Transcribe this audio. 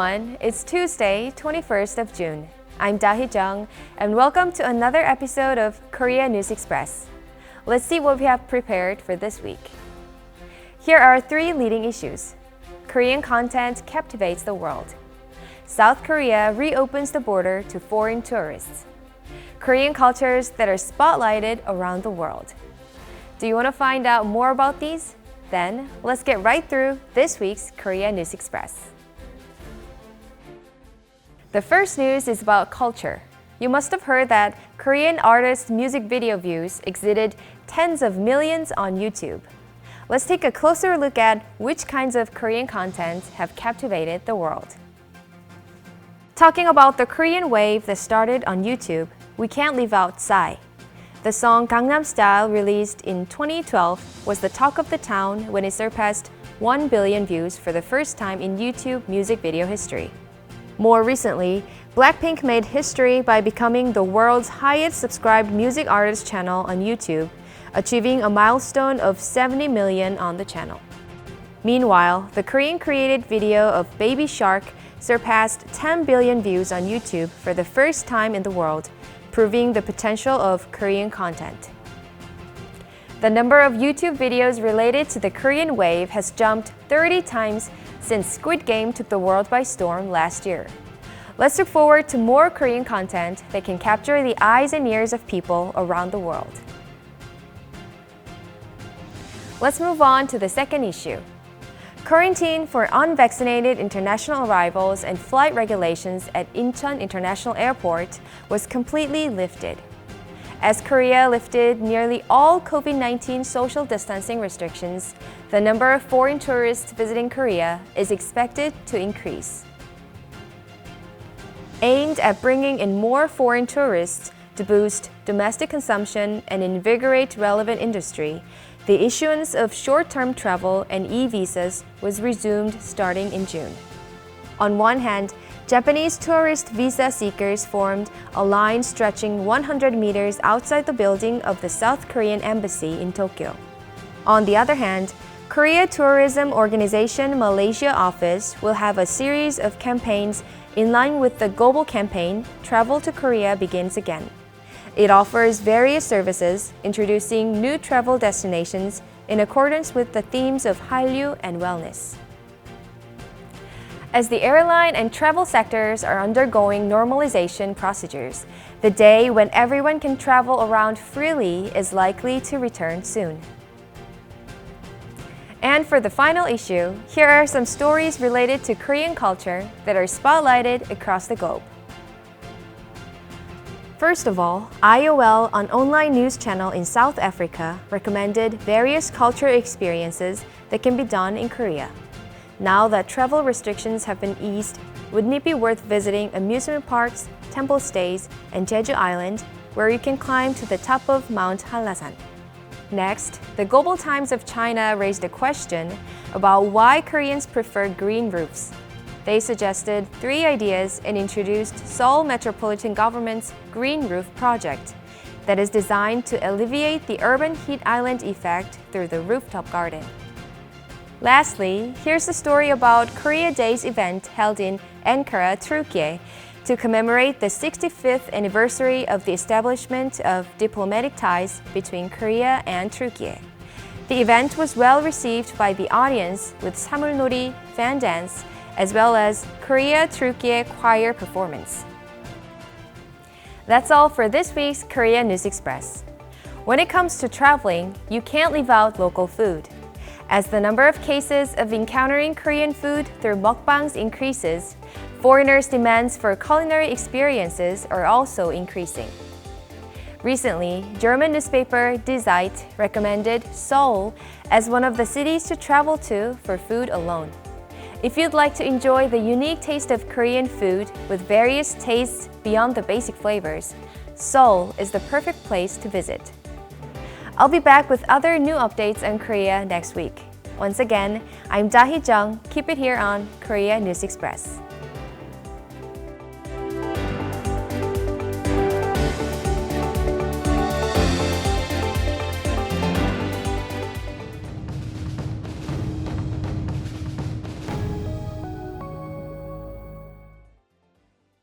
everyone, it's Tuesday, 21st of June. I'm Dahi Jung, and welcome to another episode of Korea News Express. Let's see what we have prepared for this week. Here are 3 leading issues. Korean content captivates the world. South Korea reopens the border to foreign tourists. Korean cultures that are spotlighted around the world. Do you want to find out more about these? Then, let's get right through this week's Korea News Express. The first news is about culture. You must have heard that Korean artists' music video views exceeded tens of millions on YouTube. Let's take a closer look at which kinds of Korean content have captivated the world. Talking about the Korean wave that started on YouTube, we can't leave out Psy. The song Gangnam Style, released in 2012, was the talk of the town when it surpassed 1 billion views for the first time in YouTube music video history. More recently, Blackpink made history by becoming the world's highest subscribed music artist channel on YouTube, achieving a milestone of 70 million on the channel. Meanwhile, the Korean-created video of Baby Shark surpassed 10 billion views on YouTube for the first time in the world, proving the potential of Korean content. The number of YouTube videos related to the Korean wave has jumped 30 times since Squid Game took the world by storm last year. Let's look forward to more Korean content that can capture the eyes and ears of people around the world. Let's move on to the second issue. Quarantine for unvaccinated international arrivals and flight regulations at Incheon International Airport was completely lifted. As Korea lifted nearly all COVID-19 social distancing restrictions, the number of foreign tourists visiting Korea is expected to increase. Aimed at bringing in more foreign tourists to boost domestic consumption and invigorate relevant industry, the issuance of short-term travel and e-visas was resumed starting in June. On one hand, Japanese tourist visa seekers formed a line stretching 100 meters outside the building of the South Korean Embassy in Tokyo. On the other hand, Korea Tourism Organization Malaysia office will have a series of campaigns in line with the global campaign Travel to Korea Begins Again. It offers various services, introducing new travel destinations in accordance with the themes of Hallyu and wellness. As the airline and travel sectors are undergoing normalization procedures, the day when everyone can travel around freely is likely to return soon. And for the final issue, here are some stories related to Korean culture that are spotlighted across the globe. First of all, IOL, an online news channel in South Africa, recommended various cultural experiences that can be done in Korea. Now that travel restrictions have been eased, wouldn't it be worth visiting amusement parks, temple stays, and Jeju Island, where you can climb to the top of Mount Hallasan? Next, the Global Times of China raised a question about why Koreans prefer green roofs. They suggested 3 ideas and introduced Seoul Metropolitan Government's Green Roof Project that is designed to alleviate the urban heat island effect through the rooftop garden. Lastly, here's a story about Korea Day's event held in Ankara, Turkey, to commemorate the 65th anniversary of the establishment of diplomatic ties between Korea and Turkey. The event was well received by the audience with samulnori, fan dance, as well as Korea-Turkey choir performance. That's all for this week's Korea News Express. When it comes to traveling, you can't leave out local food. As the number of cases of encountering Korean food through mukbangs increases, foreigners' demands for culinary experiences are also increasing. Recently, German newspaper Die Zeit recommended Seoul as one of the cities to travel to for food alone. If you'd like to enjoy the unique taste of Korean food with various tastes beyond the basic flavors, Seoul is the perfect place to visit. I'll be back with other new updates on Korea next week. Once again, I'm Dahi Jung. Keep it here on Korea News Express.